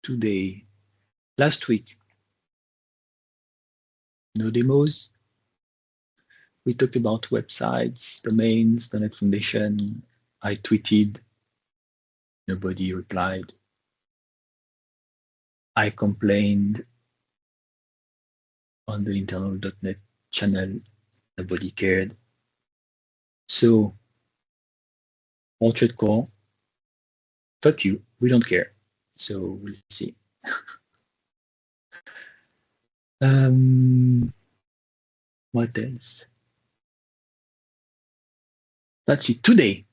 today. Last week, no demos. We talked about websites, domains, the .NET Foundation. I tweeted, nobody replied. I complained on the internal .NET channel, nobody cared. So, Portrait Core, fuck you, we don't care. So we'll see. What else? That's it. Today.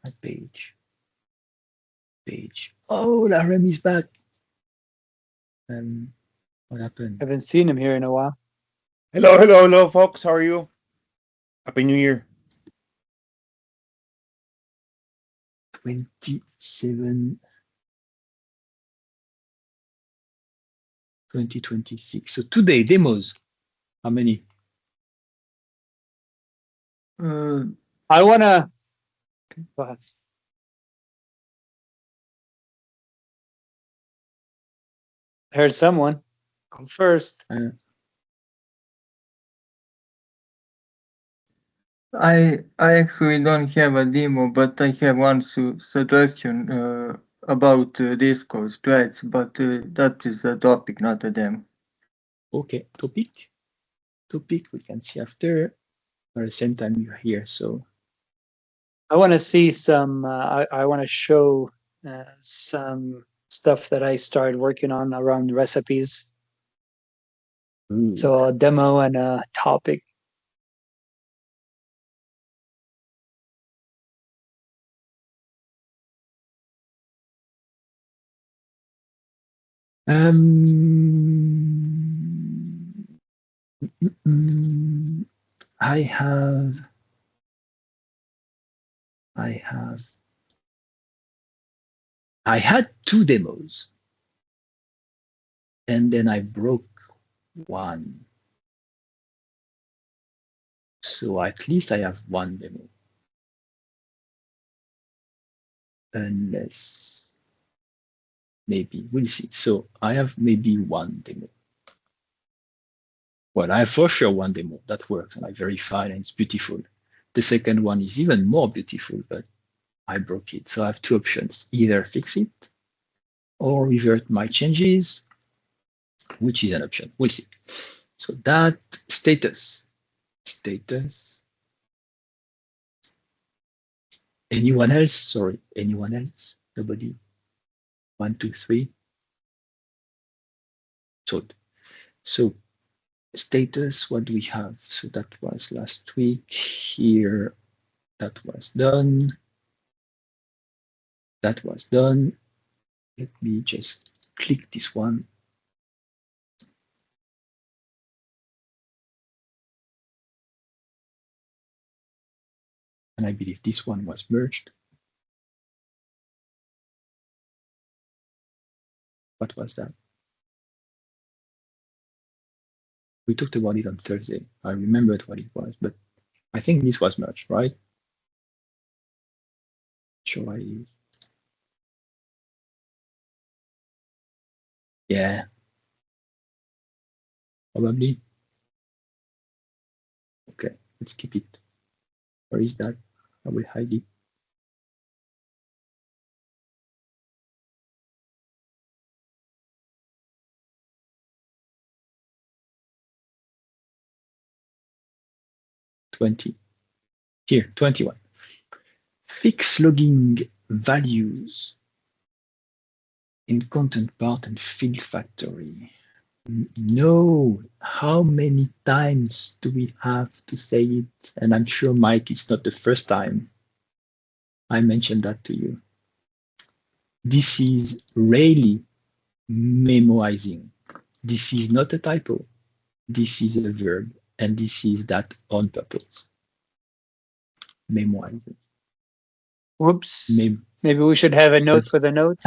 That page. Oh, Larem is back. What happened? I haven't seen him here in a while. Hello, folks. How are you? Happy New Year. 27, 2026. So today, demos. How many? I want to. Go ahead. I heard someone. Go first. I actually don't have a demo, but I have one suggestion about Discord threads, but that is a topic, not a demo. Okay, topic we can see after, or at the same time you're here. So I want to see some. I want to show some stuff that I started working on around recipes. Ooh. So a demo and a topic. I had 2 demos, and then I broke one. So at least I have 1 demo. Unless, maybe, we'll see. So I have maybe 1 demo. Well, I have for sure 1 demo that works, and I verified, and it's beautiful. The second one is even more beautiful, but I broke it. So I have 2 options: either fix it or revert my changes, which is an option. We'll see. So that status. Anyone else? Sorry, anyone else? Nobody? 1, 2, 3. So status, what do we have? So that was last week. Here, that was done. That was done. Let me just click this one. And I believe this one was merged. What was that? We talked about it on Thursday. I remembered what it was, but I think this was merged, right? Shall I use? Yeah. Probably. Okay, let's keep it. Where is that? I will hide it. Here, 21. Fix logging values in content part and field factory. No, how many times do we have to say it? And I'm sure, Mike, it's not the first time I mentioned that to you. This is really memoizing. This is not a typo. This is a verb, and this is that on purpose. Memoizing. Whoops. Maybe we should have a note for the notes.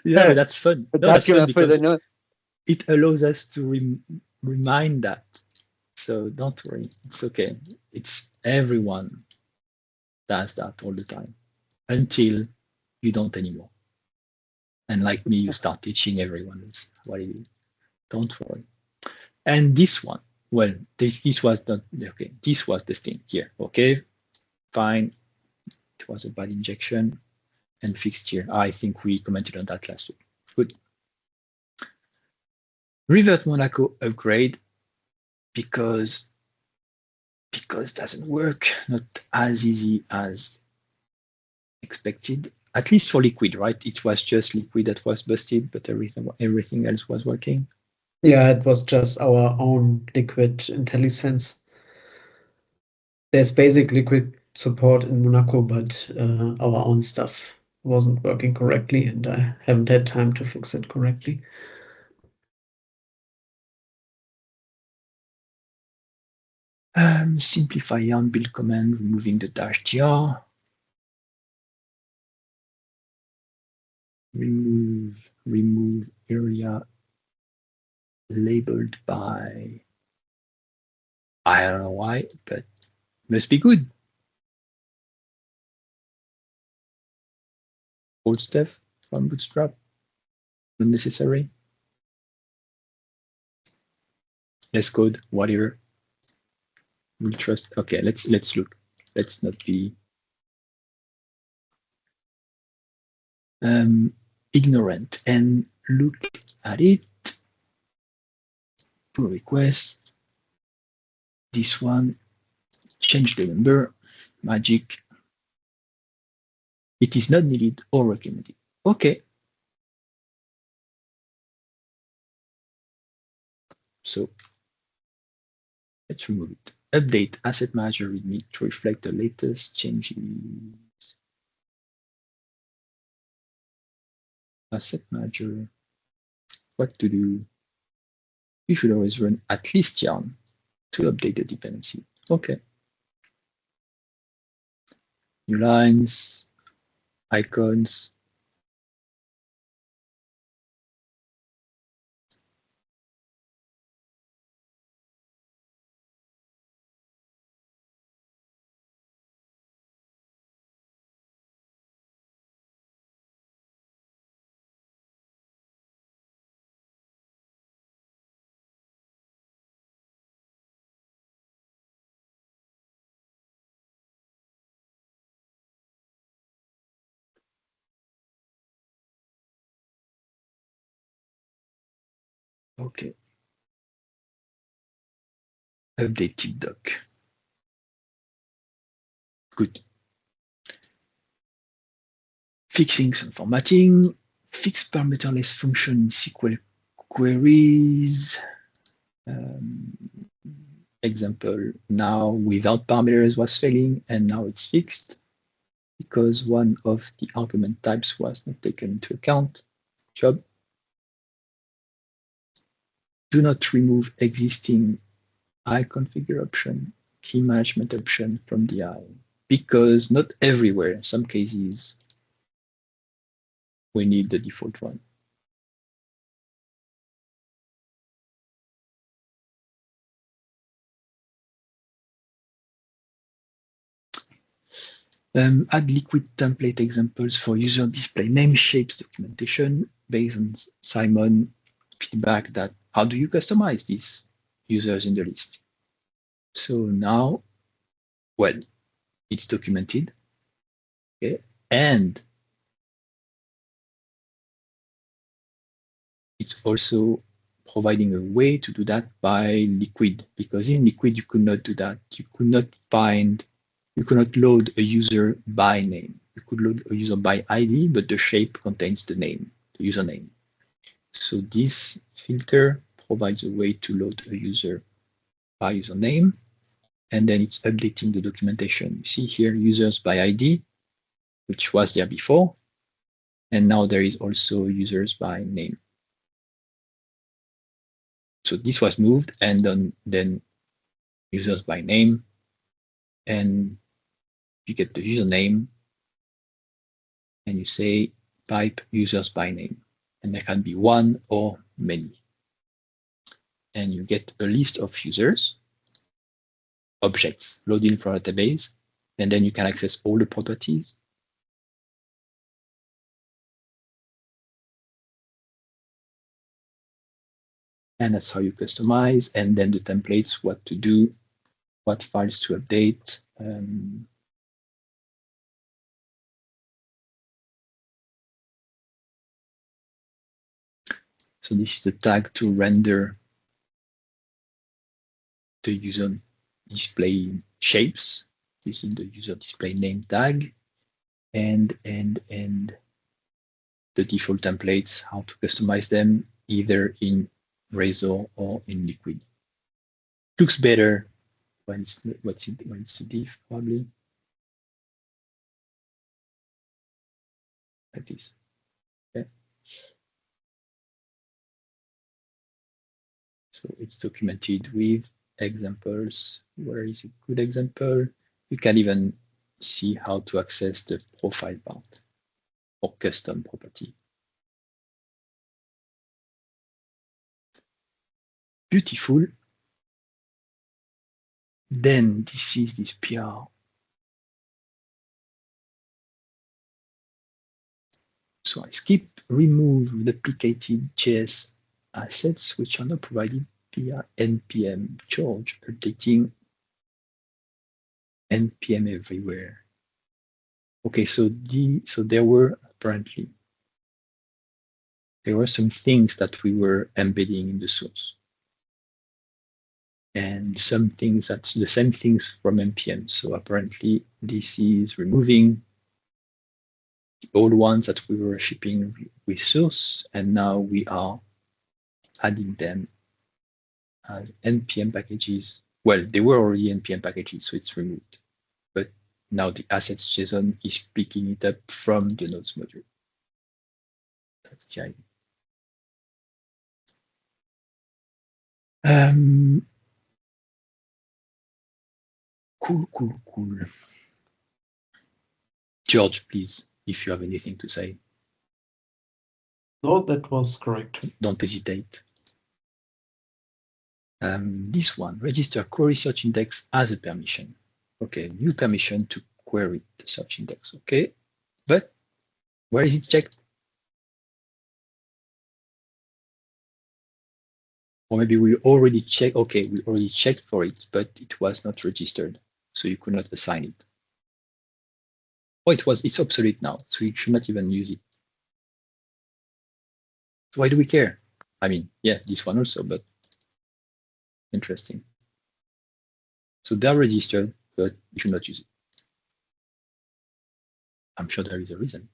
Yeah, but that's fun. A document for the note. It allows us to remind that. So don't worry, it's okay. It's everyone does that all the time until you don't anymore. And like me, you start teaching everyone what it is. Don't worry. And this one, well, this was the okay. This was the thing here. Okay, fine. It was a bad injection and fixed here. I think we commented on that last week. Good. Revert Monaco upgrade because it doesn't work, not as easy as expected. At least for liquid, right? It was just liquid that was busted, but everything else was working. Yeah, it was just our own liquid IntelliSense. There's basic liquid support in Monaco, but our own stuff wasn't working correctly, and I haven't had time to fix it correctly. Simplify yarn build command, removing the -tr. Remove area labeled by, I don't know why, but must be good. Old stuff from Bootstrap, unnecessary. Less code, whatever. We'll trust. Okay, let's look. Let's not be ignorant and look at it. Pull request. This one, change the number, magic. It is not needed or recommended. Okay. So let's remove it. Update asset manager README to reflect the latest changes. Asset manager, what to do? You should always run at least yarn to update the dependency. Okay. New lines, icons. Okay. Updated doc. Good. Fixing some formatting. Fix parameterless function in SQL queries. Example, now without parameters was failing, and now it's fixed because one of the argument types was not taken into account. Job. Do not remove existing I configure option, key management option from the I, because not everywhere, in some cases, we need the default one. Add liquid template examples for user display name shapes documentation based on Simon feedback that how do you customize these users in the list? So now, well, it's documented, okay, and it's also providing a way to do that by liquid, because in liquid you could not do that. You could not load a user by name. You could load a user by ID, but the shape contains the name, the username. So this filter provides a way to load a user by username, and then it's updating the documentation. You see here users by ID, which was there before, and now there is also users by name. So this was moved, and then users by name, and you get the username, and you say type users by name, and there can be one or many. And you get a list of users, objects loaded from a database, and then you can access all the properties. And that's how you customize. And then the templates, what to do, what files to update. So this is the tag to render the user display shapes using the UserDisplayName tag, and the default templates, how to customize them either in Razor or in Liquid. Looks better when it's a div, probably like this. Okay. So it's documented with examples. Where is a good example? You can even see how to access the profile part or custom property. Beautiful. Then this is this PR. So I skip remove duplicated JS assets which are not provided via npm George, updating npm everywhere. Okay, so there were some things that we were embedding in the source, and some things that's the same things from npm. So apparently this is removing the old ones that we were shipping with source, and now we are adding them as npm packages. Well, they were already npm packages, so it's removed. But now the assets JSON is picking it up from the nodes module. That's the idea. Cool. George, please, if you have anything to say. No, that was correct. Don't hesitate. This one, register query search index as a permission. Okay, new permission to query the search index. Okay, but where is it checked? Or maybe we already checked. Okay, we already checked for it, but it was not registered, so you could not assign it. Oh, it's obsolete now, so you should not even use it. So why do we care? I mean, yeah, this one also, but interesting. So they're registered, but you should not use it. I'm sure there is a reason.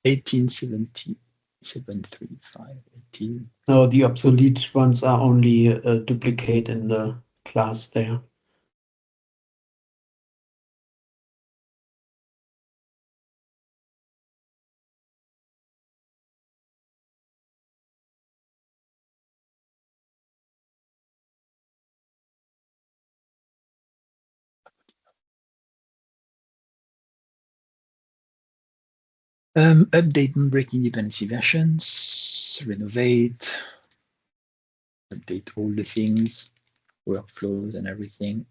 1870.735, 18. No, the obsolete ones are only a duplicate in the class there. Update and breaking dependency versions, renovate, update all the things, workflows and everything.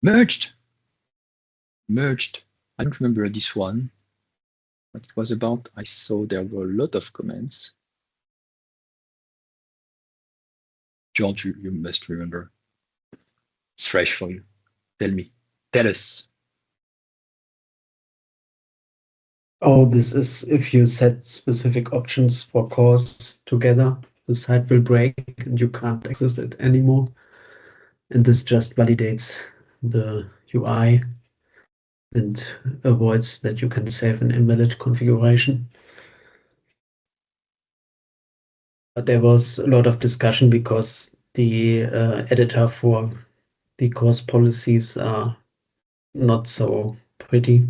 Merged. I don't remember this one, what it was about. I saw there were a lot of comments. George, you must remember. It's fresh for you. Tell us. Oh, this is if you set specific options for cores together, the site will break and you can't access it anymore. And this just validates the UI and avoids that you can save an invalid configuration. But there was a lot of discussion because the editor for the course policies are not so pretty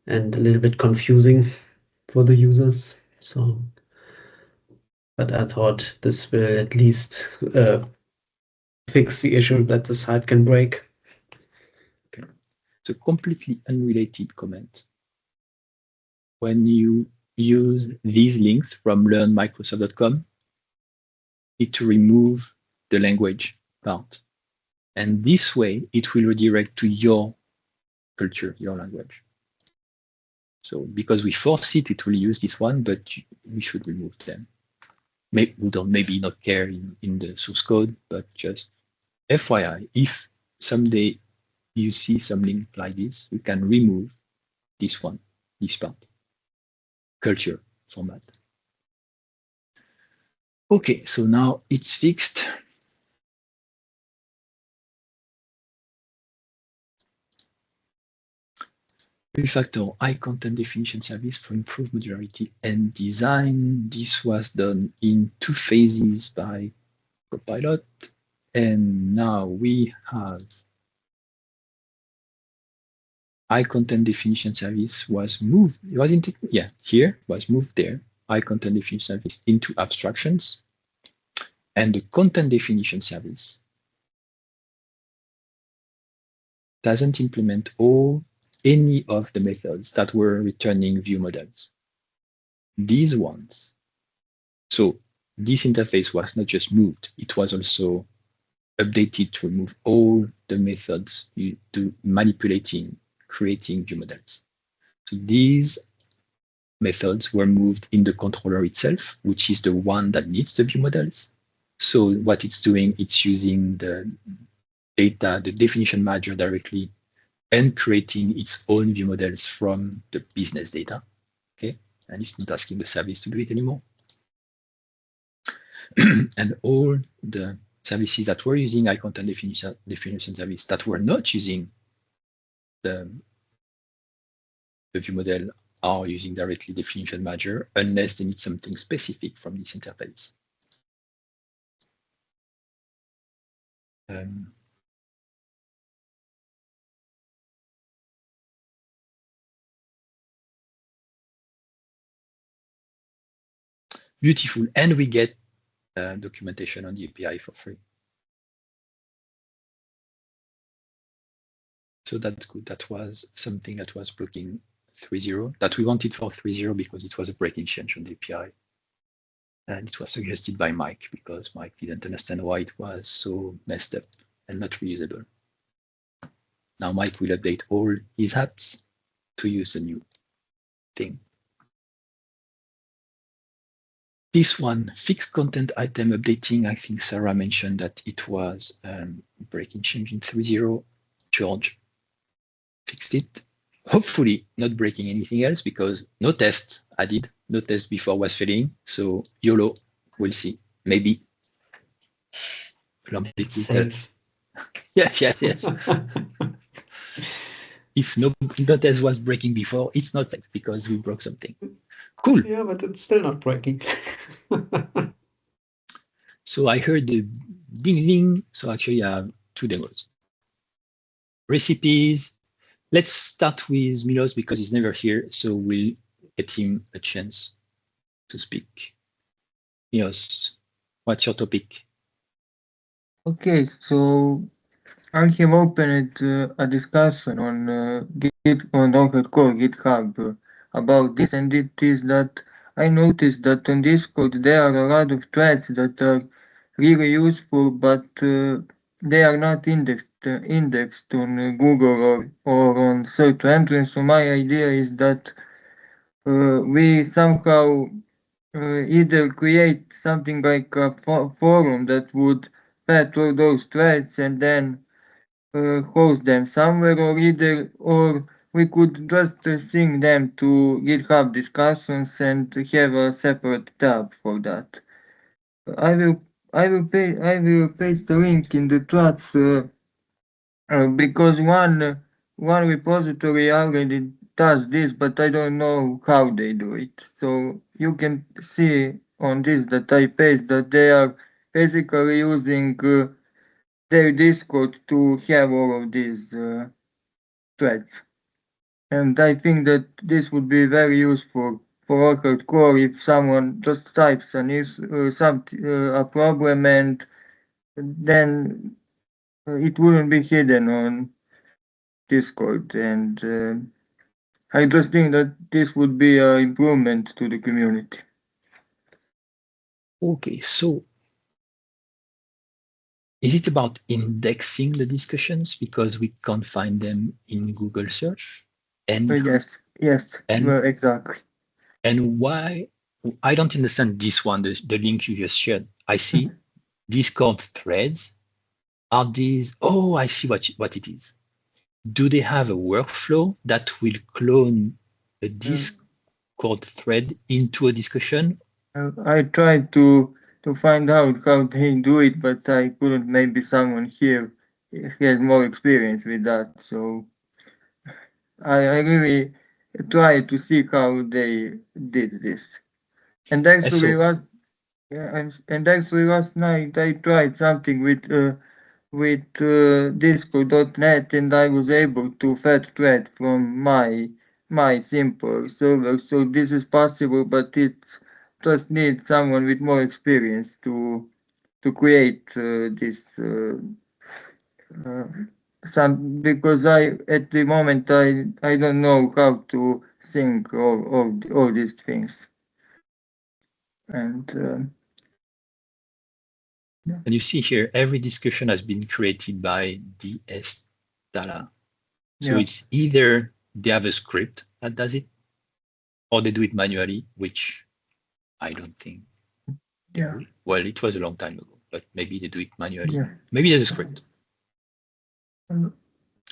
and a little bit confusing for the users. So, but I thought this will at least fix the issue that the site can break. Okay. It's a completely unrelated comment. When you use these links from learnmicrosoft.com, it will remove the language part. And this way, it will redirect to your culture, your language. So because we force it, it will use this one, but we should remove them. We don't maybe not care in the source code, but just FYI, if someday you see something like this, you can remove this one, this part, culture format. Okay, so now it's fixed. Refactor IContentDefinitionService for improved modularity and design. This was done in 2 phases by Copilot. And now we have IContentDefinitionService was moved. It wasn't it? Yeah, here was moved there. IContentDefinitionService into abstractions. And the content definition service doesn't implement any of the methods that were returning view models. These ones. So this interface was not just moved, it was also updated to remove all the methods you do manipulating, creating view models. So these methods were moved in the controller itself, which is the one that needs the view models. So what it's doing, it's using the data, the definition manager directly, and creating its own view models from the business data. Okay, and it's not asking the service to do it anymore. And all the services that were using IContentDefinition service that were not using the view model are using directly definition manager unless they need something specific from this interface. Beautiful, and we get documentation on the API for free. So that's good. That was something that was blocking 3.0 that we wanted for 3.0 because it was a breaking change on the API. And it was suggested by Mike because Mike didn't understand why it was so messed up and not reusable. Now Mike will update all his apps to use the new thing. This one, fixed content item updating. I think Sarah mentioned that it was breaking change in 3.0. George fixed it. Hopefully not breaking anything else because no test added, no test before was failing. So YOLO, we'll see. Maybe. It's safe. Yes. If no test was breaking before, it's not safe because we broke something. Cool. Yeah, but it's still not breaking. So I heard the ding ding. So actually I have 2 demos. Recipes. Let's start with Milos because he's never here. So we'll get him a chance to speak. Milos, what's your topic? Okay, so I have opened a discussion on GitHub about this, and it is that I noticed that on Discord there are a lot of threads that are really useful, but they are not indexed on Google or on search engine. So my idea is that we somehow either create something like a forum that would path all those threads and then host them somewhere, or we could just sync them to GitHub discussions and have a separate tab for that. I will paste the link in the chat because one repository already does this, but I don't know how they do it. So you can see on this that I paste that they are basically using their Discord to have all of these threads. And I think that this would be very useful for local core if someone just types a problem and then it wouldn't be hidden on Discord. And I just think that this would be an improvement to the community. Okay, so is it about indexing the discussions because we can't find them in Google search? And Yes. Yes, And exactly. and why I don't understand this one, the link you just shared. I see Discord threads. Are these? Oh, I see what it is. Do they have a workflow that will clone a Discord thread into a discussion? I tried to find out how they do it, but I couldn't. Maybe someone here has more experience with that. So I really tried to see how they did this. And actually, So, last night I tried something with Disco.net, and I was able to fetch thread from my simple server. So this is possible, but it just needs someone with more experience to create this some, because I at the moment I don't know how to think all these things. And and you see here, every discussion has been created by DS Dala. So yeah. it's either they have a script that does it, or they do it manually, which I don't think. Yeah. Well, it was a long time ago, but maybe they do it manually. Yeah. Maybe there's a script.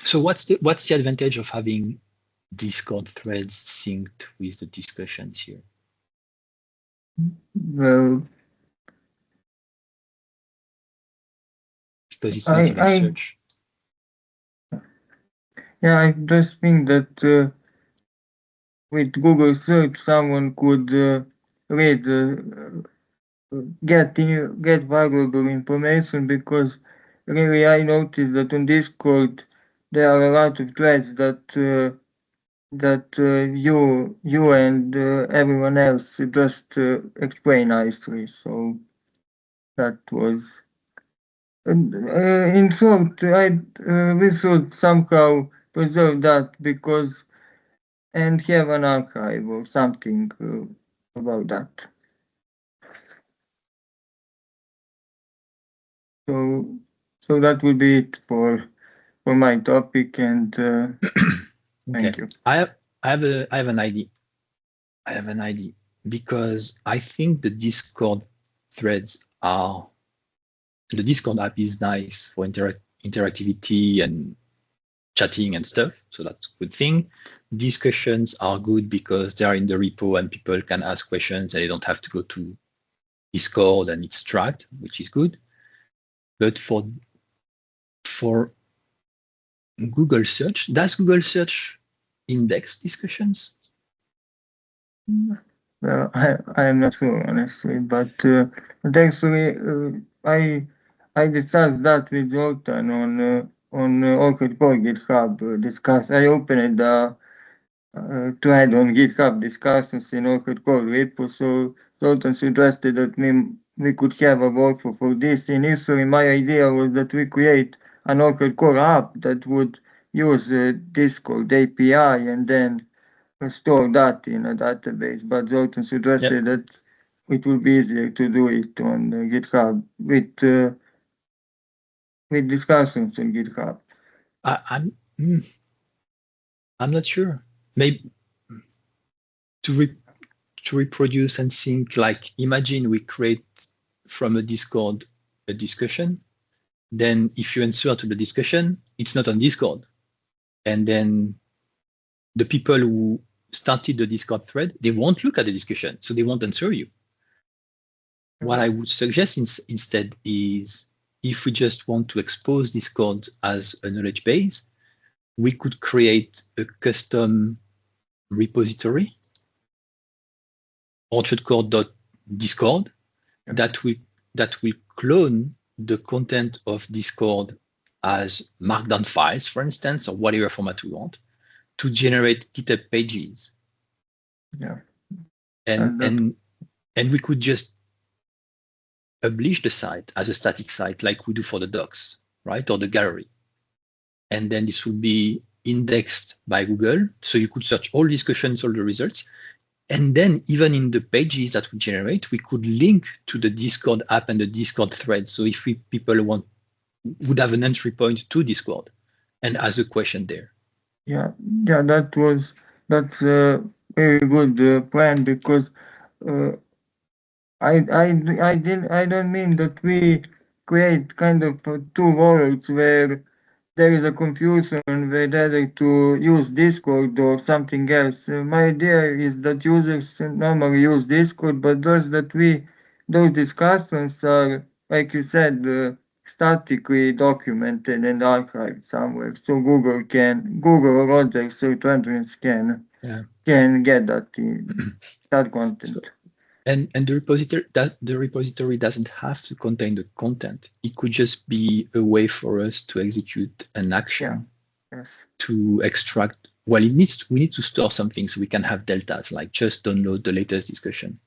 So what's the advantage of having Discord threads synced with the discussions here? Well, Because it's not even search. Yeah, I just think that with Google search, someone could read, get valuable information, because really I noticed that on Discord there are a lot of threads that you and everyone else just explain nicely. So that was. In short, we should somehow preserve that, because and have an archive or something about that. So that would be it for my topic, and thank you. I have an idea. I have an idea, because I think the Discord threads are, the Discord app is nice for interactivity and chatting and stuff. So that's a good thing. Discussions are good because they are in the repo and people can ask questions and they don't have to go to Discord and it's tracked, which is good. But for Google search, does Google search index discussions? Well, I am not sure, honestly, but actually I discussed that with Zoltan on Orchid Core GitHub discuss. I opened the thread on GitHub discussions in Orchid Core repo, so Zoltan suggested that we could have a workflow for this. Initially, my idea was that we create an Orchid Core app that would use Discord API and then store that in a database, but Zoltan suggested that it would be easier to do it on GitHub with discussions on GitHub. I'm not sure. Maybe to reproduce and sync, like imagine we create from a Discord a discussion. Then if you answer to the discussion, it's not on Discord. And then the people who started the Discord thread, they won't look at the discussion, so they won't answer you. What I would suggest instead is, if we just want to expose Discord as a knowledge base, we could create a custom repository, orchardcore.discord, that will clone the content of Discord as markdown files, for instance, or whatever format we want, to generate GitHub pages. Yeah. And we could just publish the site as a static site like we do for the docs, right? Or the gallery. And then this would be indexed by Google. So you could search all discussions, all the results. And then even in the pages that we generate, we could link to the Discord app and the Discord thread. So if people would have an entry point to Discord and ask a question there. Yeah, that was That's a very good plan because I don't mean that we create kind of two worlds where there is a confusion whether to use Discord or something else. My idea is that users normally use Discord, but those discussions are, like you said, statically documented and archived somewhere, so Google or other search engines can get that content. And the repository doesn't have to contain the content. It could just be a way for us to execute an action to extract. Well, we need to store something so we can have deltas, like just download the latest discussion.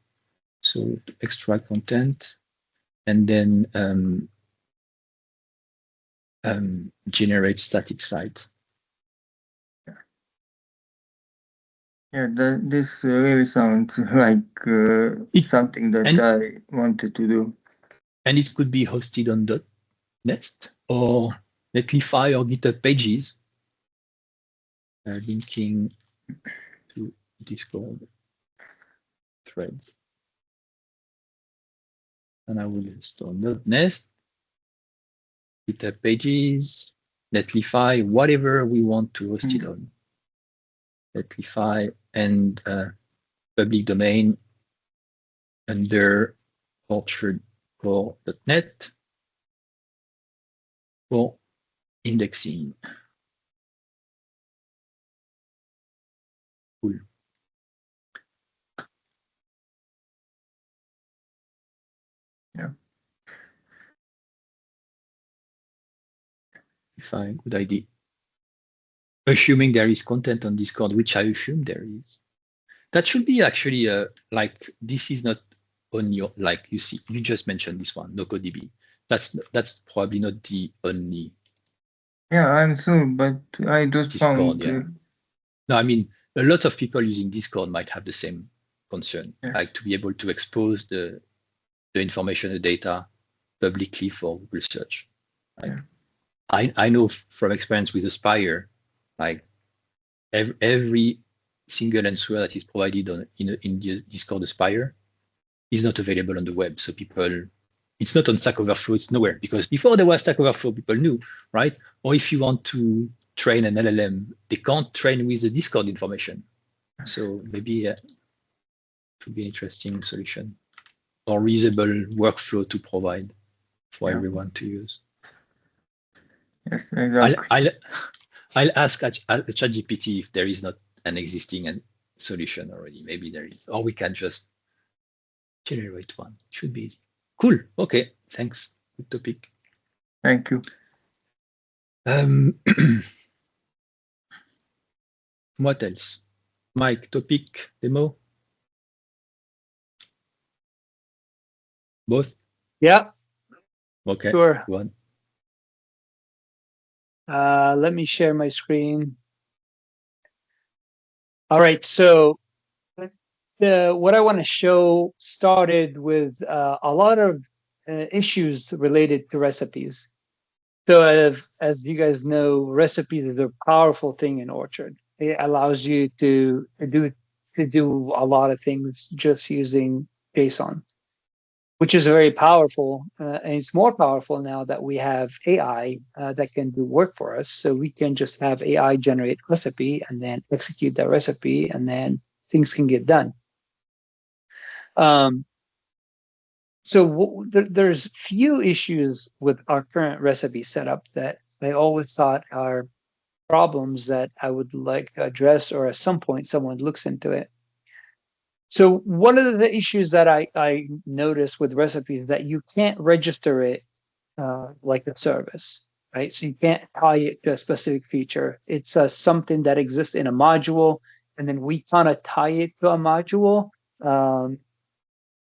So extract content and then generate static site. Yeah, this really sounds like something that I wanted to do. And it could be hosted on .nest or Netlify or GitHub pages, linking to Discord threads. And I will install .nest, GitHub pages, Netlify, whatever we want to host it on. Netlify and public domain under orchard.net for indexing. Cool. Yeah. Fine, good idea. Assuming there is content on Discord, which I assume there is. That should be actually like, this is not on your, like you see, you just mentioned this one, NoCoDB. That's probably not the only. Yeah, I'm sure, but I just Discord, found. yeah. No, I mean, a lot of people using Discord might have the same concern, like to be able to expose the information, the data publicly for Google search. Like, I know from experience with Aspire, like every single answer that is provided in Discord Aspire is not available on the web. So people, it's not on Stack Overflow, it's nowhere, because before there was Stack Overflow, people knew, right? Or if you want to train an LLM, they can't train with the Discord information. So maybe it would be an interesting solution or reusable workflow to provide for everyone to use. Yes, exactly. I'll ask ChatGPT if there is not an existing solution already. Maybe there is, or we can just generate one. It should be easy. Cool. Okay. Thanks. Good topic. Thank you. What else? Mike, topic, demo? Both? Yeah. Okay. Sure. Go on. Let me share my screen. All right. So what I want to show started with a lot of issues related to recipes. So as you guys know, recipes is a powerful thing in Orchard. It allows you to do a lot of things just using JSON, which is very powerful. And it's more powerful now that we have AI that can do work for us. So we can just have AI generate recipe and then execute that recipe, and things can get done. So there's few issues with our current recipe setup that I always thought are problems that I would like to address, or at some point someone looks into it. So one of the issues that I noticed with recipes is that you can't register it like a service, right? So you can't tie it to a specific feature. It's something that exists in a module, and then we kind of tie it to a module.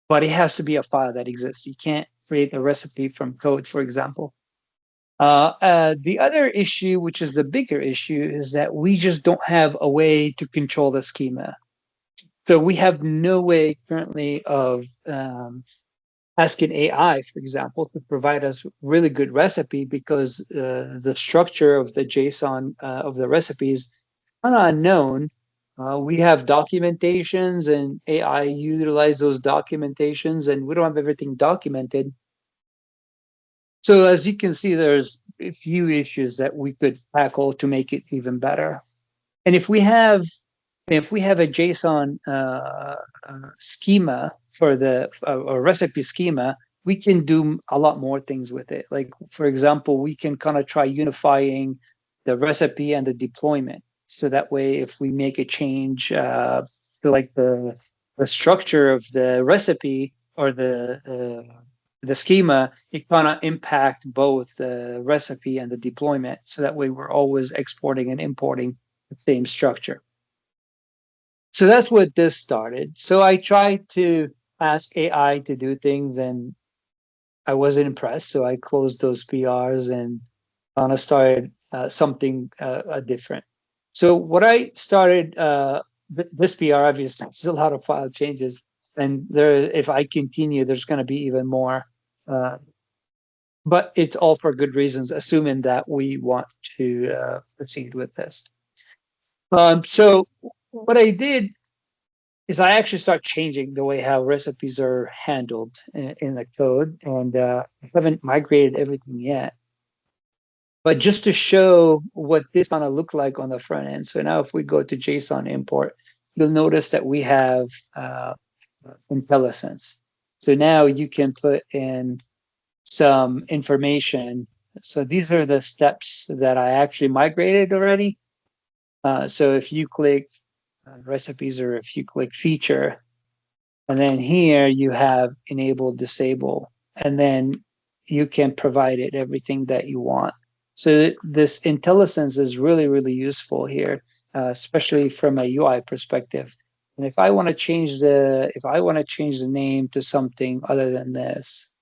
But it has to be a file that exists. You can't create a recipe from code, for example. The other issue, which is the bigger issue, is that we just don't have a way to control the schema. So we have no way currently of asking AI, for example, to provide us really good recipe, because the structure of the JSON of the recipes is kind of unknown. We have documentations, and AI utilize those documentations, and we don't have everything documented. So as you can see, there's a few issues that we could tackle to make it even better. And if we have a JSON schema for the a recipe schema, we can do a lot more things with it. Like, for example, we can kind of try unifying the recipe and the deployment. So that way, if we make a change to like the structure of the recipe or the schema, it kind of impact both the recipe and the deployment. So that way, we're always exporting and importing the same structure. So that's what this started. So I tried to ask AI to do things, and I wasn't impressed. So I closed those PRs and kind of started something different. So what I started, this PR, obviously, there's a lot of file changes. And there, if I continue, there's going to be even more. But it's all for good reasons, assuming that we want to proceed with this. So what I did is I actually start changing the way how recipes are handled in the code, and I haven't migrated everything yet. But just to show what this kind of look like on the front end. So now if we go to JSON import, you'll notice that we have IntelliSense. So now you can put in some information. So these are the steps that I actually migrated already. So if you click recipes, or if you click feature, and then here you have enable, disable, and then you can provide it everything that you want. So this IntelliSense is really, really useful here, especially from a UI perspective. And if I want to change the name to something other than this,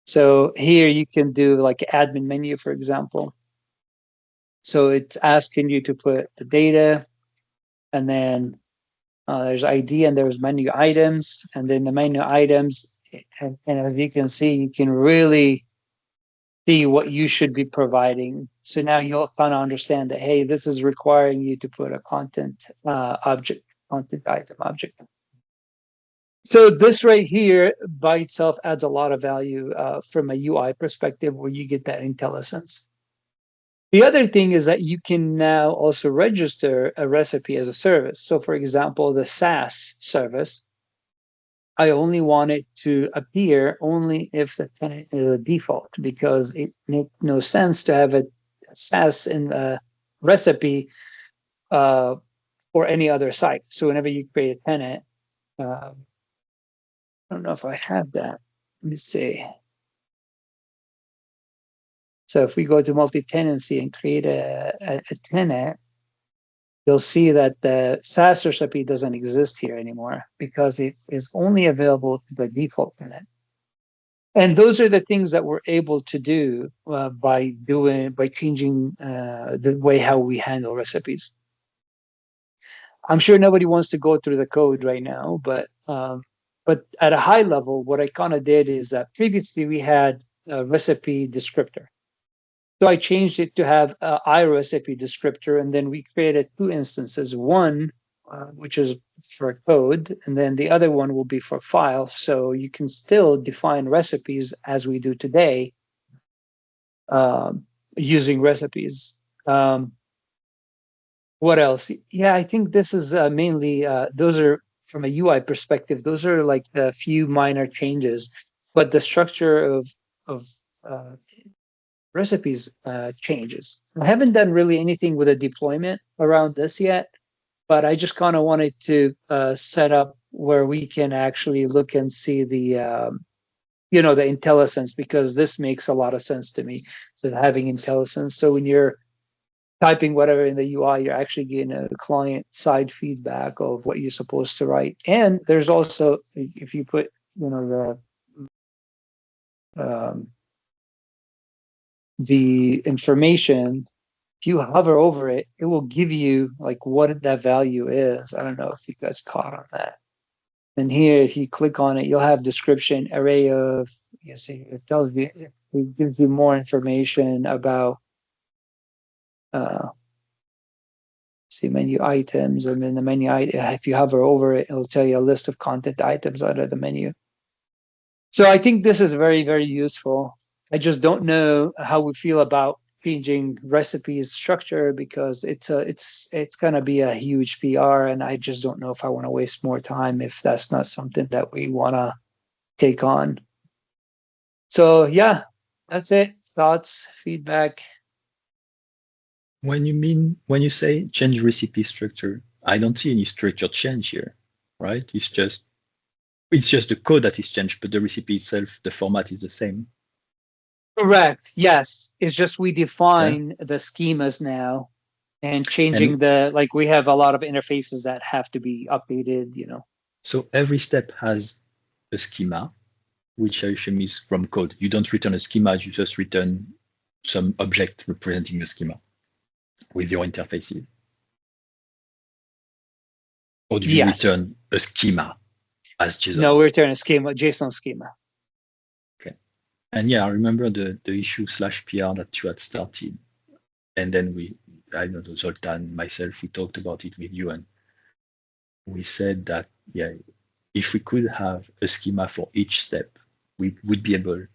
so here you can do like admin menu, for example. So it's asking you to put the data, and then there's ID, and there's menu items, and then the menu items, and as you can see, you can really see what you should be providing. So now you'll kind of understand that, hey, this is requiring you to put a content object, content item object. So this right here by itself adds a lot of value from a UI perspective, where you get that IntelliSense. The other thing is that you can now also register a recipe as a service. So for example, the SaaS service, I only want it to appear only if the tenant is a default, because it makes no sense to have a SaaS in a recipe for any other site. So whenever you create a tenant, I don't know if I have that. Let me see. So if we go to multi-tenancy and create a tenant, you'll see that the SaaS recipe doesn't exist here anymore, because it is only available to the default tenant. And those are the things that we're able to do by changing the way how we handle recipes. I'm sure nobody wants to go through the code right now, but at a high level, what I kind of did is that previously we had a recipe descriptor. So I changed it to have a iRecipe descriptor, and then we created two instances. One, which is for code, and then the other one will be for file. So you can still define recipes as we do today using recipes. What else? Yeah, I think this is mainly, those are from a UI perspective, those are like a few minor changes, but the structure of recipes changes. I haven't done really anything with a deployment around this yet, but I just kind of wanted to set up where we can actually look and see the, the IntelliSense, because this makes a lot of sense to me, so having IntelliSense. So when you're typing whatever in the UI, you're actually getting a client side feedback of what you're supposed to write. And there's also, if you put, the information, if you hover over it, it will give you like what that value is. I don't know if you guys caught on that. And here, if you click on it, you'll have description, array of, you see, it tells you, it gives you more information about see menu items, and then the menu item, if you hover over it, it'll tell you a list of content items under the menu. So I think this is very, very useful. I just don't know how we feel about changing recipes structure, because it's gonna be a huge PR, and I just don't know if I want to waste more time if that's not something that we want to take on. So yeah, that's it. Thoughts, feedback. When you say change recipe structure, I don't see any structure change here, right? It's just the code that is changed, but the recipe itself, the format is the same. Correct. Yes. It's just we define the schemas now, and changing like we have a lot of interfaces that have to be updated, So every step has a schema, which I assume is from code. You don't return a schema, you just return some object representing a schema with your interfaces. Or do you return a schema as JSON? No, we return a schema, JSON schema. Okay. And yeah, I remember the issue /PR that you had started. And then I don't know, Zoltan, myself, we talked about it with you, and we said that, yeah, if we could have a schema for each step, we would be able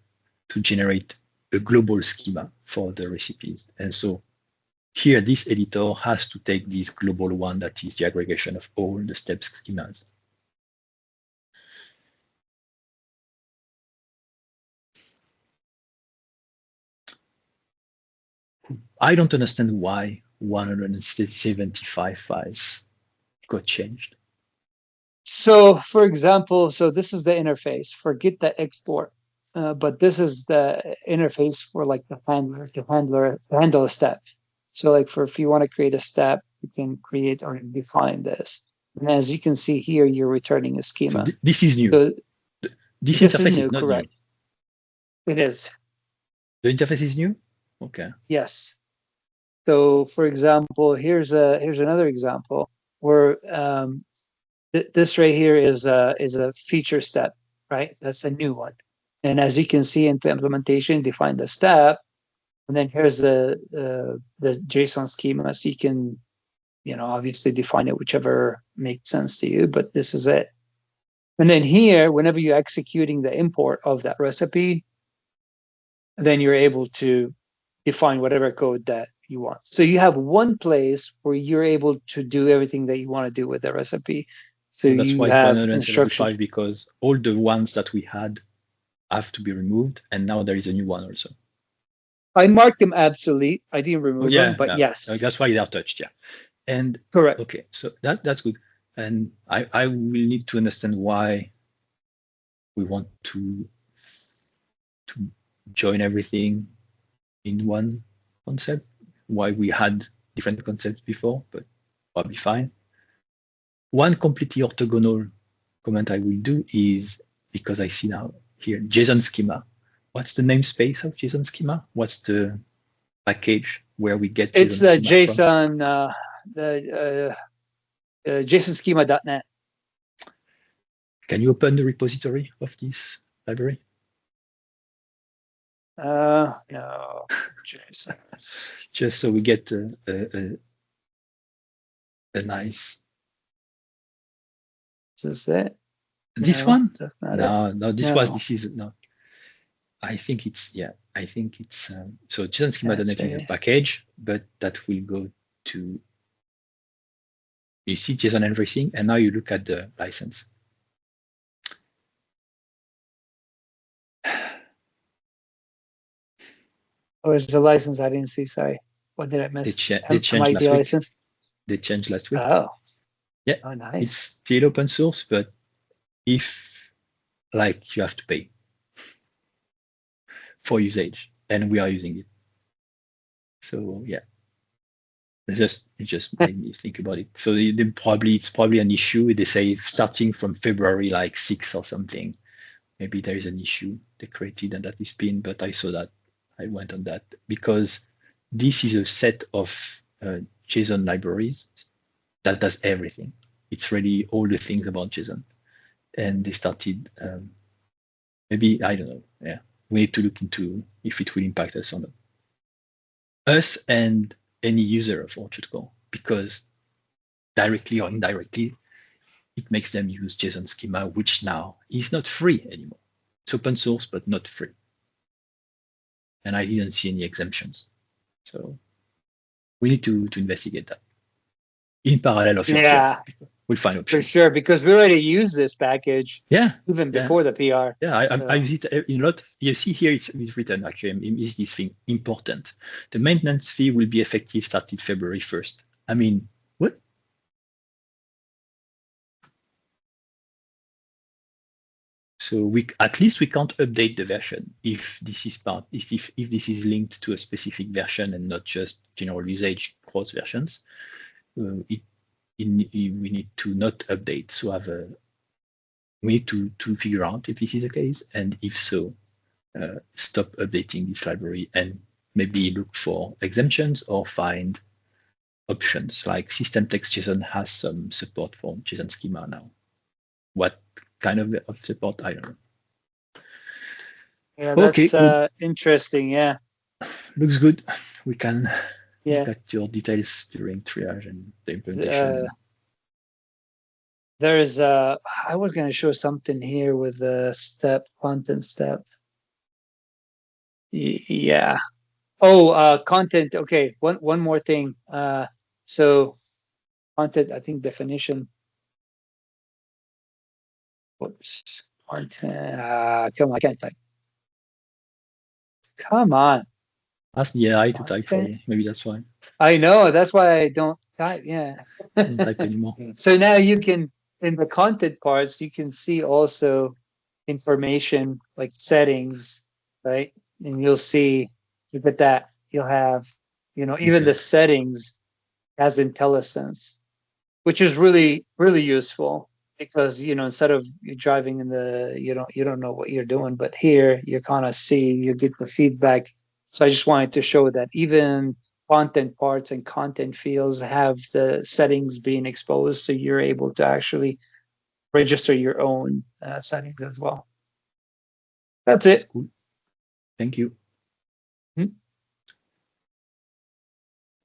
to generate a global schema for the recipes. And so here, this editor has to take this global one that is the aggregation of all the steps schemas. I don't understand why 175 files got changed. So for example, this is the interface. Forget the export, but this is the interface for like the handler to handle a step. So like if you want to create a step, you can create or define this. And as you can see here, you're returning a schema. So this is new. So this interface is not correct. new. It is. The interface is new? Okay. Yes. So for example, here's another example where this right here is a feature step, right? That's a new one. And as you can see in the implementation, define the step, and then here's the JSON schema. So you can, obviously define it whichever makes sense to you, but this is it. And then here, whenever you're executing the import of that recipe, then you're able to define whatever code that you want. So you have one place where you're able to do everything that you want to do with the recipe. So that's you why have 175, because all the ones that we had have to be removed, and now there is a new one also. I marked them obsolete. I didn't remove them, but yes. That's why they are touched, yeah. And correct. Okay, so that's good. And I will need to understand why we want to join everything in one concept, why we had different concepts before, but probably fine. One completely orthogonal comment I will do is, because I see now here, JSON schema. What's the namespace of JSON schema? What's the package where we get it's the JSON, JSON schema.net. Can you open the repository of this library? No. JSON. Just so we get a nice. Is this it? This one? No, this is no. I think it's so JSON schema.net is a package, but that will go to, you see JSON everything, and now you look at the license. Oh, it's the license I didn't see. Sorry, what did I miss? They changed last week. License? They changed last week. Oh, yeah. Oh, nice. It's still open source, but if you have to pay for usage, and we are using it. So yeah, it just made me think about it. So it's probably an issue. They say starting from February 6 or something, maybe there is an issue they created and that is pinned. But I saw that, I went on that because this is a set of JSON libraries that does everything. It's really all the things about JSON, and they started. Maybe I don't know. Yeah, we need to look into if it will impact us or not. Us and any user of Orchard Core, because directly or indirectly, it makes them use JSON schema, which now is not free anymore. It's open source, but not free. And I didn't see any exemptions. So we need to investigate that in parallel of your Yeah, PR. We'll find for options. sure, because we already use this package Yeah, even before the PR. yeah, so. I use it in a lot. You see here, it's written actually, is this thing important? The maintenance fee will be effective starting February 1st. I mean, what? So at least we can't update the version if this is if this is linked to a specific version and not just general usage cross versions. We need to not update. So we need to figure out if this is the case, and if so, stop updating this library and maybe look for exemptions or find options like system text JSON has some support for JSON schema now. What kind of support? I don't know. Yeah, that's okay, interesting. Yeah, looks good. We can yeah. look at your details during triage and the implementation. There's I was going to show something here with the step content step. Yeah. Oh, content. Okay. One more thing. So content, I think definition. Whoops. Content. Come on, I can't type. Come on. Ask the AI to type for you. Maybe that's why. I know. That's why I don't type. Yeah. Don't type anymore. So now you can, in the content parts, you can see also information like settings, right? And you'll see, look at that. You'll have, even the settings as IntelliSense, which is really, really useful because, instead of you driving in the, you don't know what you're doing, but here you kind of see, you get the feedback. So I just wanted to show that even content parts and content fields have the settings being exposed, so you're able to actually register your own settings as well. That's it. Cool. Thank you.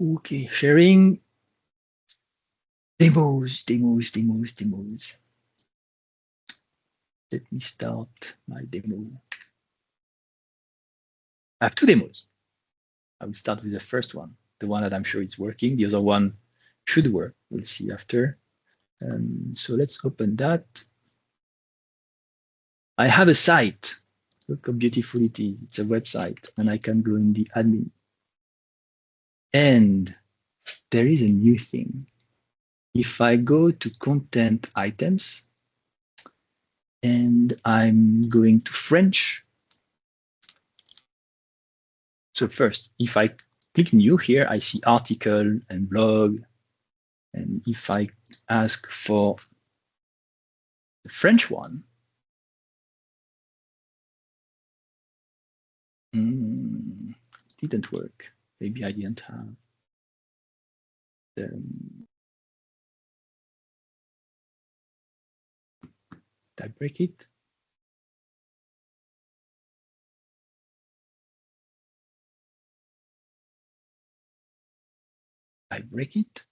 Okay, sharing demos. Let me start my demo. I have two demos. I will start with the first one, the one that I'm sure it's working. The other one should work. We'll see after. So let's open that. I have a site. Look how beautiful it is. It's a website, and I can go in the admin. And there is a new thing. If I go to content items, and I'm going to French. So first, if I click new here, I see article and blog. And if I ask for the French one, didn't work. Maybe I didn't have the did I break it? I break it?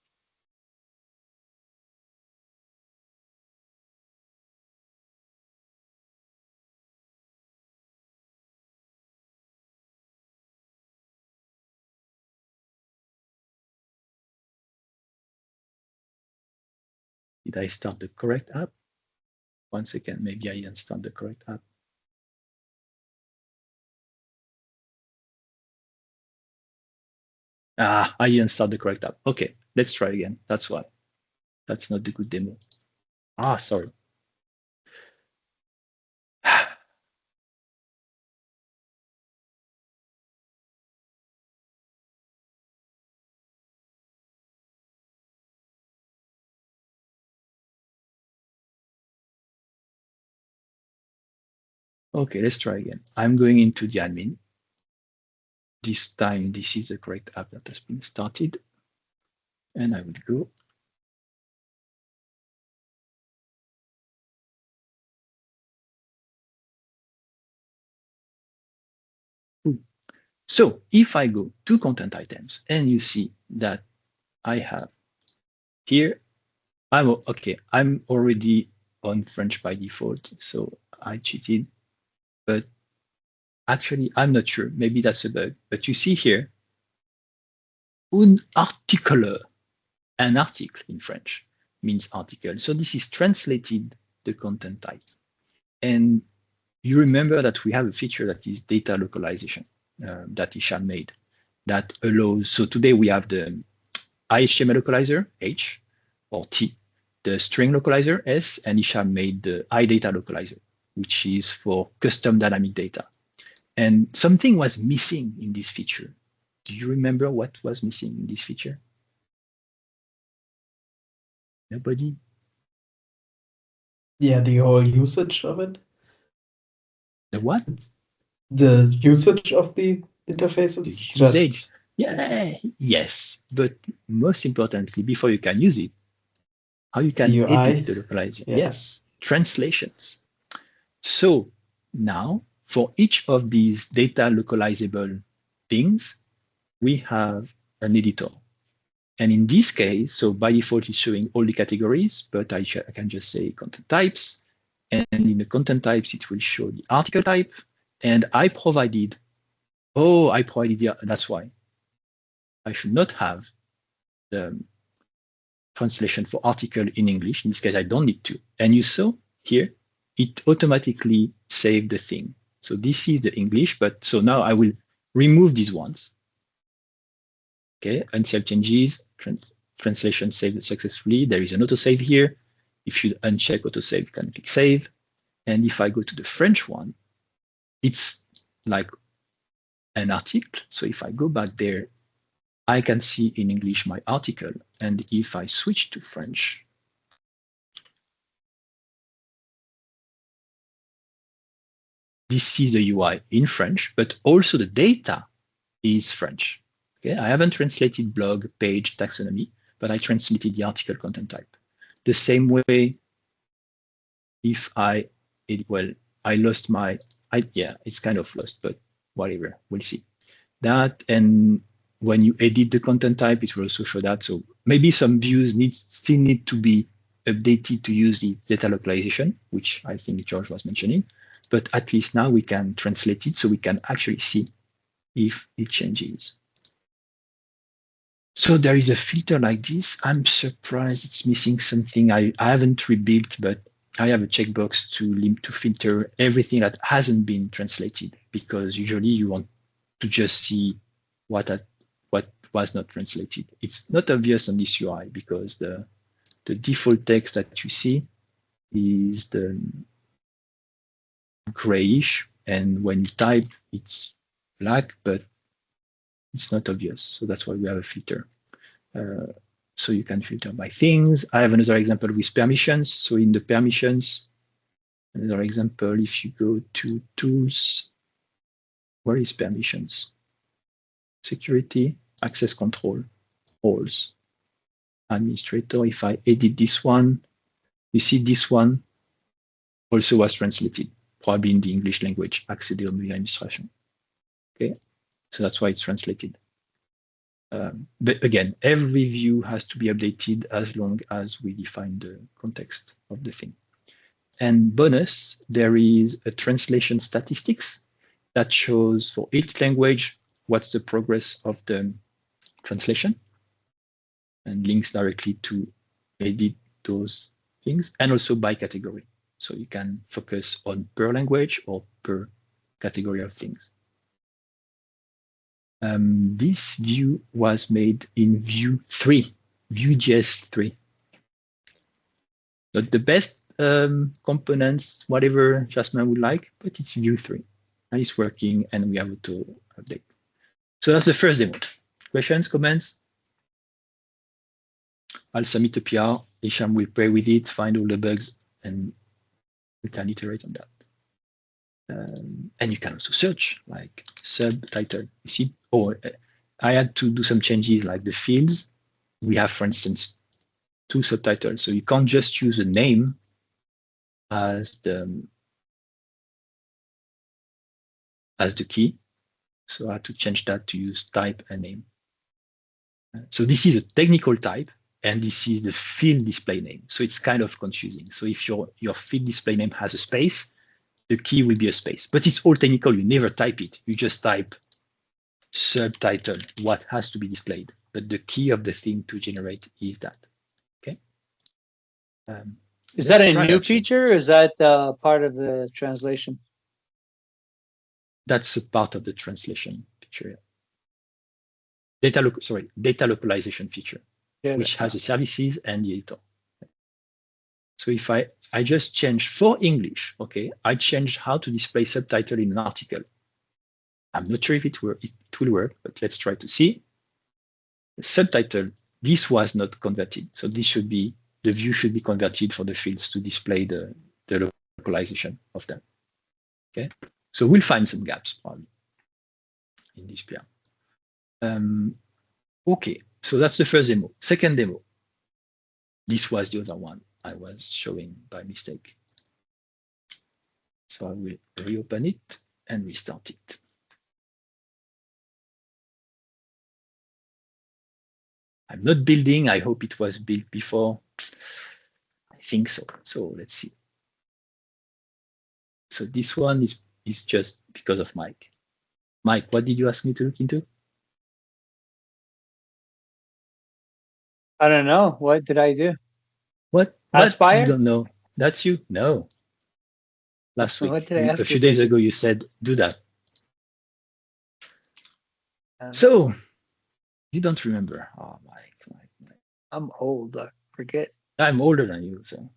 Did I start the correct app? One second, maybe I didn't start the correct app. I didn't start the correct app. Okay, let's try again. That's why. That's not the good demo. Sorry. Okay, let's try again. I'm going into the admin. This time, this is the correct app that has been started. And I will go. So if I go to content items and you see that I have here I'm already on French by default, so I cheated. But actually, I'm not sure. Maybe that's a bug. But you see here, un article, an article in French means article. So this is translated the content type. And you remember that we have a feature that is data localization that Isham made that allows, so today we have the HTML localizer, H or T, the string localizer, S, and Isham made the iData localizer, which is for custom dynamic data. And something was missing in this feature. Do you remember what was missing in this feature? Nobody? Yeah, the whole usage of it. The what? The usage of the interface. The It's usage. just Yeah, yes. But most importantly, before you can use it, how you can the UI. edit the localization. Yeah. Yes, translations. So now for each of these data localizable things, we have an editor. And in this case, so by default, it's showing all the categories, but I can just say content types. And in the content types, it will show the article type. And I provided, that's why I should not have the translation for article in English. In this case, I don't need to. And you saw here, it automatically saved the thing. So this is the English, but so now I will remove these ones. Okay, unsave changes, translation saved successfully. There is an autosave here. If you uncheck autosave, you can click save. And if I go to the French one, it's like an article. So if I go back there, I can see in English my article. And if I switch to French, this is the UI in French, but also the data is French. Okay, I haven't translated blog, page, taxonomy, but I translated the article content type. The same way, if I lost my, yeah, it's kind of lost, but whatever, we'll see. That, and when you edit the content type, it will also show that. So maybe some views still need to be updated to use the data localization, which I think George was mentioning, but at least now we can translate it so we can actually see if it changes. So there is a filter like this. I'm surprised it's missing something. I haven't rebuilt, but I have a checkbox to filter everything that hasn't been translated, because usually you want to just see what was not translated. It's not obvious on this UI because the default text that you see is the grayish, and when you type, it's black, but it's not obvious. So that's why we have a filter. So you can filter by things. I have another example with permissions. So in the permissions, another example, if you go to tools, where is permissions? Security, access control, roles, administrator. If I edit this one, you see this one also was translated, probably in the English language, accéder au menu administration. Okay, so that's why it's translated. But again, every view has to be updated as long as we define the context of the thing. And bonus, there is a translation statistics that shows for each language what's the progress of the translation, and links directly to edit those things, and also by category. So you can focus on per language or per category of things. This view was made in Vue 3, Vue.js 3. Not the best components, whatever Jasmine would like, but it's Vue 3. And it's working, and we have to update. So that's the first demo. Questions, comments? I'll submit a PR. Isham will play with it, find all the bugs, and we can iterate on that. And you can also search like subtitle. You see, I had to do some changes like the fields. We have, for instance, 2 subtitles. So you can't just use a name as the key. So I had to change that to use type and name. So this is a technical type, and this is the field display name. So it's kind of confusing. So if your field display name has a space, the key will be a space. But it's all technical. You never type it. You just type subtitle, what has to be displayed. But the key of the thing to generate is that. Okay. Is that a new feature, or is that part of the translation? That's a part of the translation feature. Data localization feature, which has the services and the editor. So if I just change for English, okay, I changed how to display subtitle in an article. I'm not sure if it will work, but let's try to see. The subtitle, this was not converted. So this should be, the view should be converted for the fields to display the localization of them. Okay, so we'll find some gaps probably in this PR. Okay, so that's the first demo. Second demo. This was the other one I was showing by mistake. So I will reopen it and restart it. I'm not building. I hope it was built before. I think so. So let's see. So this one is just because of Mike. Mike, what did you ask me to look into? I don't know. What did I do? What? Aspire? You don't know. That's you? No. Last week, What did I ask a few days ago, you said, do that. So you don't remember. Oh, Mike. I'm old. I forget. I'm older than you, so.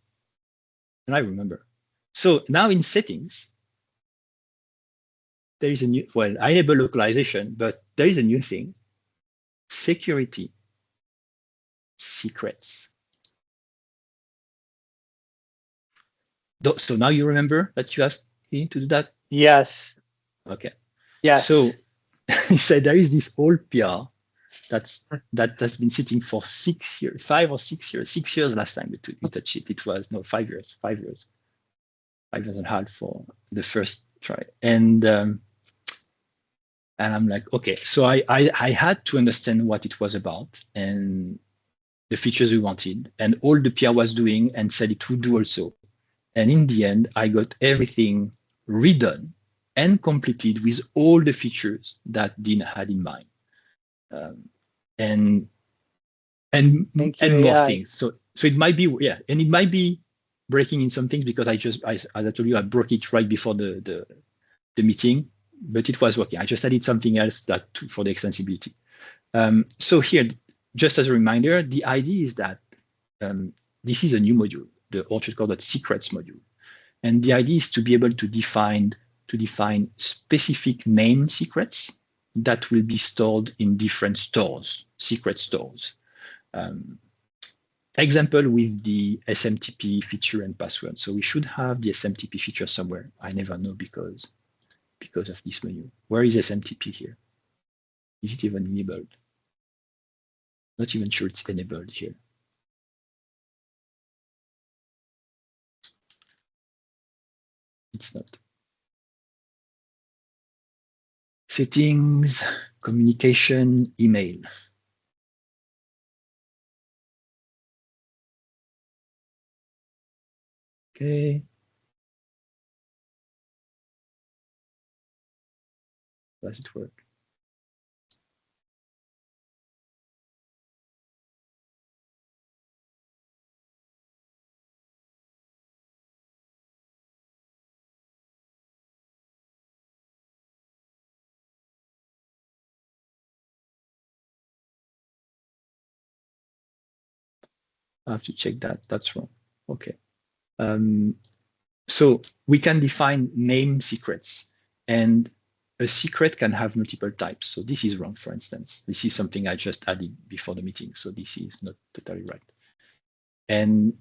And I remember. So now in settings, there is a new, well, I enable localization, but there is a new thing. Security secrets. So now you remember that you asked me to do that? Yes. Okay. Yes. So he said there is this old PR that has been sitting for 6 years, 5 or 6 years, 6 years last time we touched it. It was no 5 years, 5 years, 5 years and a half for the first try. And I'm like, okay, so I had to understand what it was about and the features we wanted, and all the PR was doing and said it would do also. And in the end, I got everything redone and completed with all the features that Dean had in mind, and more things. So it might be, yeah, and it might be breaking in some things because as I told you, I broke it right before the meeting, but it was working. I just added something else for the extensibility. So here, just as a reminder, the idea is that this is a new module, the orchard called secrets module. And the idea is to be able to define specific name secrets that will be stored in different stores, secret stores. Example with the SMTP feature and password. So we should have the SMTP feature somewhere. I never know because of this menu. Where is SMTP here? Is it even enabled? Not even sure it's enabled here. It's not. Settings, communication, email. Okay. Does it work? I have to check that. That's wrong. Okay. So we can define name secrets, and a secret can have multiple types. So this is wrong, for instance. This is something I just added before the meeting. So this is not totally right. And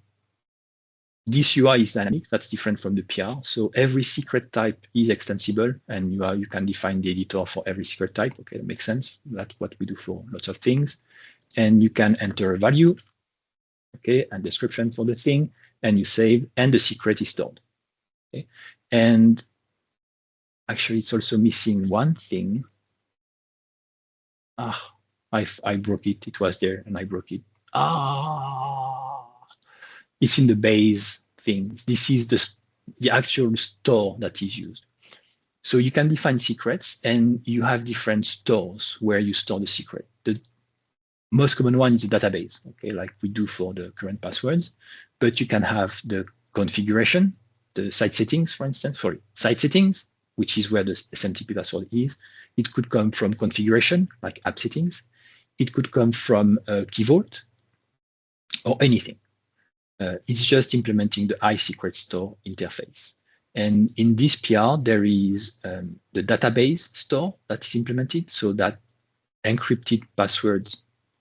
this UI is dynamic. That's different from the PR. So every secret type is extensible, and you can define the editor for every secret type. Okay, that makes sense. That's what we do for lots of things. And you can enter a value, okay, and description for the thing, and you save, and the secret is stored. Okay, and actually, it's also missing one thing. I broke it. It was there, and I broke it. It's in the base things. This is the actual store that is used. So you can define secrets, and you have different stores where you store the secret. The most common one is the database, okay, like we do for the current passwords. But you can have the configuration, the site settings, for instance, site settings, which is where the SMTP password is. It could come from configuration, like app settings. It could come from Key Vault or anything. It's just implementing the iSecret store interface. And in this PR, there is the database store that is implemented so that encrypted passwords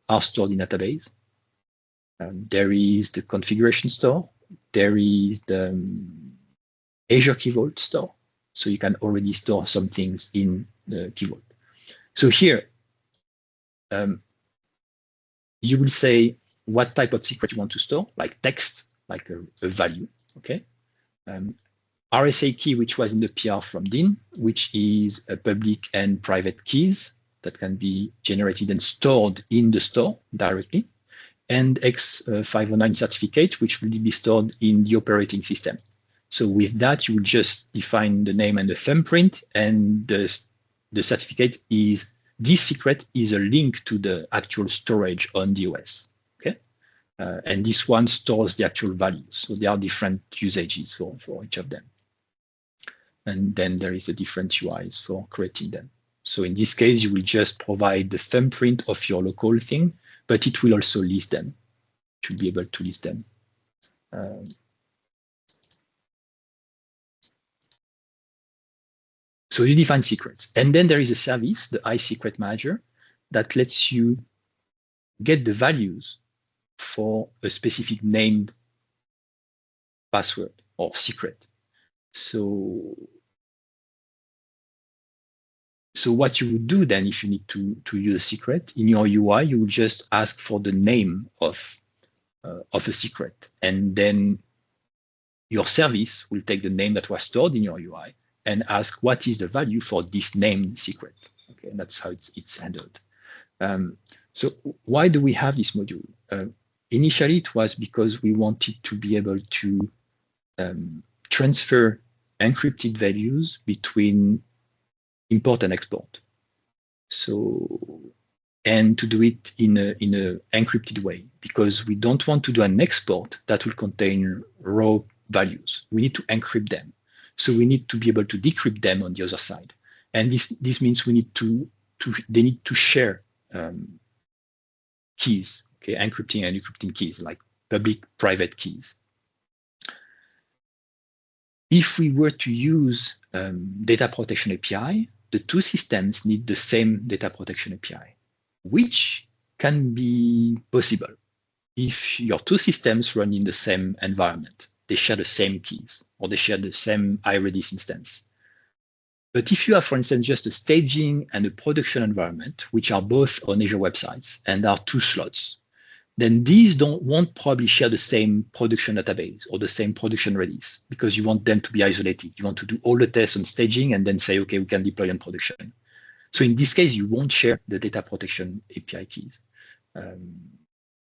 are stored in database. There is the configuration store. There is the Azure Key Vault store. So you can already store some things in the Key Vault. So here, you will say what type of secret you want to store, like text, like a value, okay? RSA key, which was in the PR from Dean, which is a public and private keys that can be generated and stored in the store directly, and X509 certificate, which will be stored in the operating system. So with that, you will just define the name and the thumbprint, and the certificate is, this secret is a link to the actual storage on the OS, okay? And this one stores the actual values. So there are different usages for each of them. And then there is the different UIs for creating them. So in this case, you will just provide the thumbprint of your local thing, but it will also list them. You should be able to list them. So you define secrets. And then there is a service, the iSecret Manager, that lets you get the values for a specific named password or secret. So what you would do then, if you need to use a secret in your UI, you would just ask for the name of a secret, and then your service will take the name that was stored in your UI and ask what is the value for this named secret. Okay, and that's how it's handled. So why do we have this module? Initially, it was because we wanted to be able to transfer encrypted values between import and export. So, and to do it in a encrypted way, because we don't want to do an export that will contain raw values. We need to encrypt them. So we need to be able to decrypt them on the other side. And this means we need they need to share keys, okay, encrypting and decrypting keys, like public, private keys. If we were to use data protection API, the two systems need the same data protection API, which can be possible if your two systems run in the same environment. They share the same keys, or they share the same Redis instance. But if you have, for instance, just a staging and a production environment, which are both on Azure websites and are two slots, then these won't probably share the same production database or the same production Redis, because you want them to be isolated. You want to do all the tests on staging and then say, okay, we can deploy on production. So in this case, you won't share the data protection API keys.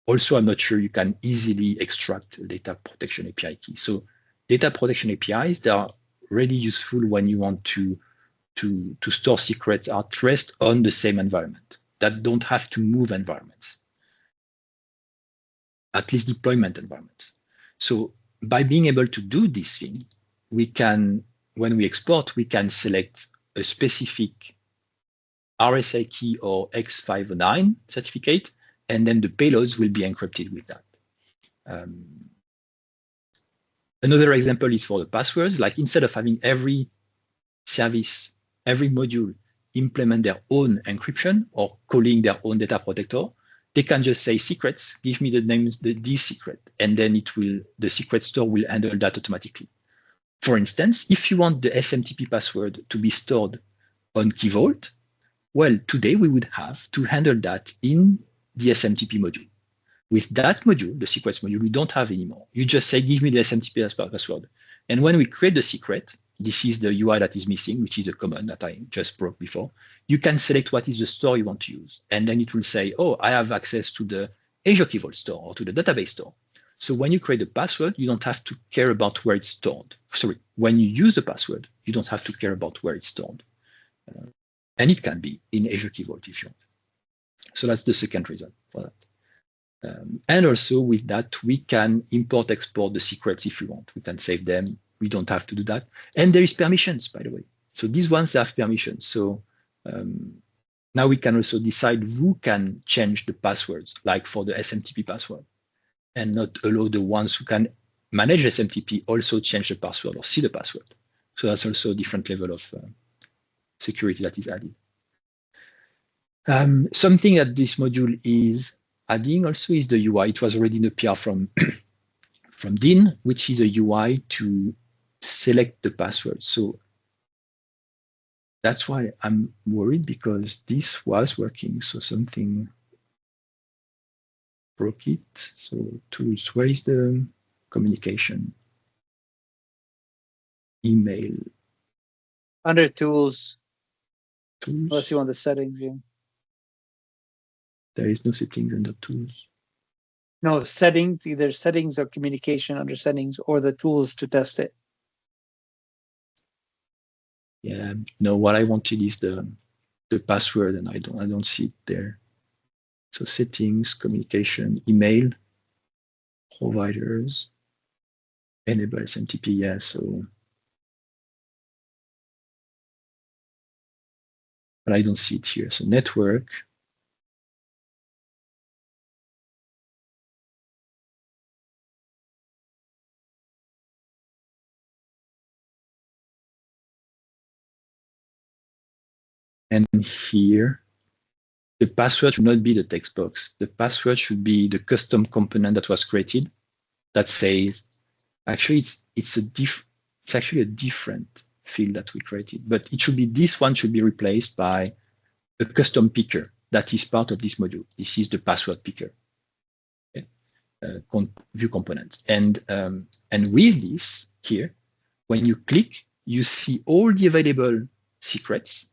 Also, I'm not sure you can easily extract data protection API keys. So data protection APIs, they are really useful when you want to store secrets at rest on the same environment that don't have to move environments, at least deployment environments. So by being able to do this thing, we can, when we export, we can select a specific RSA key or X509 certificate, and then the payloads will be encrypted with that. Another example is for the passwords. Like, instead of having every service, every module implement their own encryption or calling their own data protector, they can just say secrets, give me the name, this secret, and then the secret store will handle that automatically. For instance, if you want the SMTP password to be stored on Key Vault, well, today we would have to handle that in the SMTP module. With that module, the secrets module, we don't have anymore. You just say, give me the SMTP password. And when we create the secret, this is the UI that is missing, which is a command that I just broke before. You can select what is the store you want to use. And then it will say, oh, I have access to the Azure Key Vault store or to the database store. So when you create a password, you don't have to care about where it's stored. Sorry, when you use the password, you don't have to care about where it's stored. And it can be in Azure Key Vault if you want. So that's the second reason for that. And also with that, we can import, export the secrets if we want. We can save them. We don't have to do that. And there is permissions, by the way. So these ones have permissions. So now we can also decide who can change the passwords, like for the SMTP password, and not allow the ones who can manage SMTP also change the password or see the password. So that's also a different level of security that is added. Something that this module is adding also is the UI. It was already in the PR from Dean, which is a UI to select the password. So that's why I'm worried, because this was working. So something broke it. So tools, where is the communication? Email. Under tools, Tools. unless you want the settings, yeah. There is no settings under tools. No, settings, either settings or communication under settings, or the tools to test it. Yeah, no, what I wanted is the password, and I don't see it there. So settings, communication, email, providers, enable SMTP, yeah, so. But I don't see it here. So network. And here, the password should not be the text box. The password should be the custom component that was created that says, actually, it's actually a different field that we created, but it should be, this one should be replaced by a custom picker that is part of this module. This is the password picker, okay? View component. And with this here, when you click, you see all the available secrets,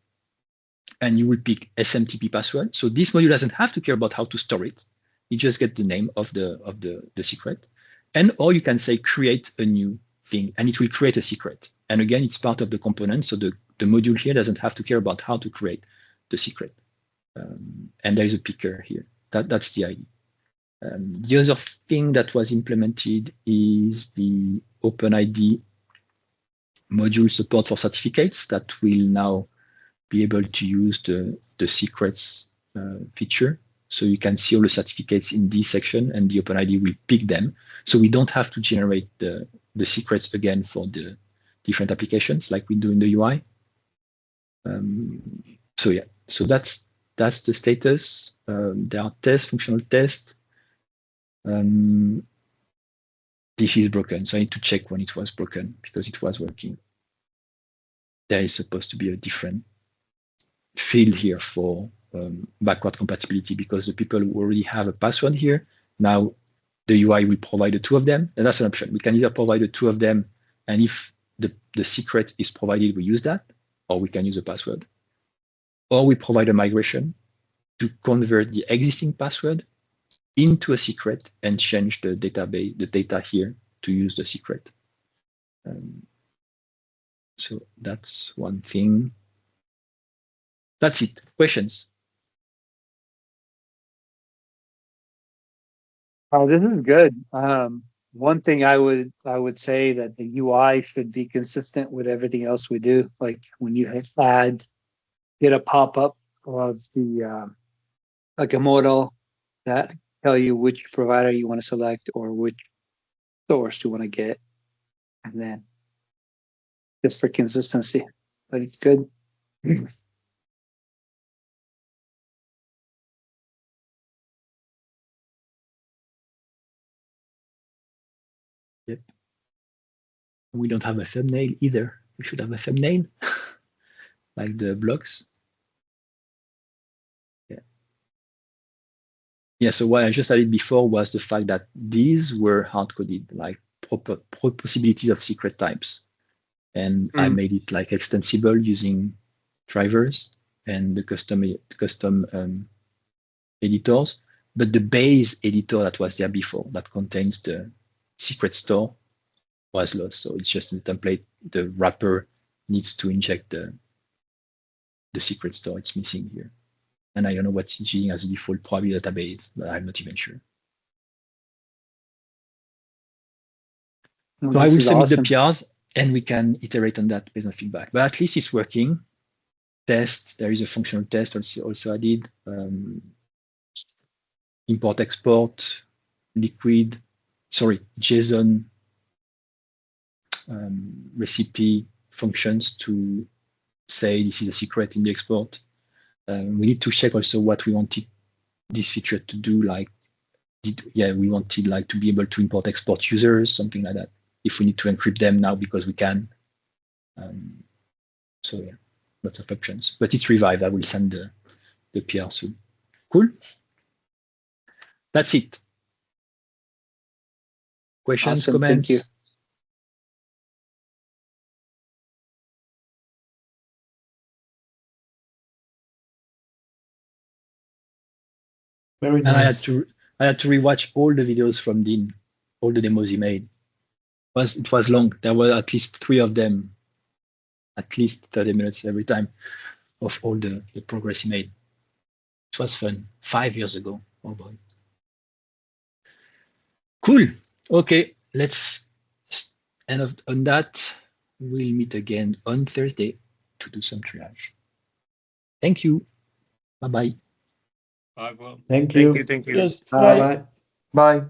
and you will pick SMTP password. So this module doesn't have to care about how to store it. You just get the name of the secret. And or you can say create a new thing, and it will create a secret. And again, it's part of the component. So the module here doesn't have to care about how to create the secret. And there is a picker here. That's the idea. The other thing that was implemented is the OpenID module support for certificates that will now be able to use the secrets feature. So you can see all the certificates in this section, and the OpenID will pick them. So we don't have to generate the secrets again for the different applications like we do in the UI. So yeah, so that's the status. There are tests, functional tests. This is broken, so I need to check when it was broken because it was working. There is supposed to be a different field here for backward compatibility, because the people who already have a password here, now the UI will provide the two of them, and that's an option. We can either provide the two of them, and if the secret is provided, we use that, or we can use a password. Or we provide a migration to convert the existing password into a secret and change the database, the data here, to use the secret. So that's one thing. That's it. Questions? Oh, this is good. One thing I would say that the UI should be consistent with everything else we do. Like when you hit add, get a pop-up of the like a modal that tell you which provider you want to select or which source you want to get, and then just for consistency. But it's good. Yep. We don't have a thumbnail either. We should have a thumbnail, like the blocks. Yeah. Yeah, so what I just added before was the fact that these were hard-coded, like proper possibilities of secret types. And I made it like extensible using drivers and the custom editors. but the base editor that was there before that contains the secret store was lost. So it's just the template. The wrapper needs to inject the secret store. It's missing here. And I don't know what's using as a default, probably database, but I'm not even sure. Well, So I will this is submit awesome. the PRs and we can iterate on that based on feedback. But at least it's working. Test, there is a functional test also added. Import, export, JSON recipe functions to say this is a secret in the export. We need to check also what we wanted this feature to do. Like, we wanted like to be able to import, export users, something like that. If we need to encrypt them now because we can. So yeah, lots of options. But it's revived. I will send the PR soon. Cool. That's it. Questions, Awesome, comments? thank you. Very And I nice. had to rewatch all the videos from Dean, all the demos he made. It was long. There were at least 3 of them, at least 30 minutes every time of all the progress he made. It was fun. 5 years ago. Oh boy. Cool. Okay, let's end on that. We'll meet again on Thursday to do some triage. Thank you. Bye-bye. Thank you. Thank you. Yes. Bye. Bye. Bye.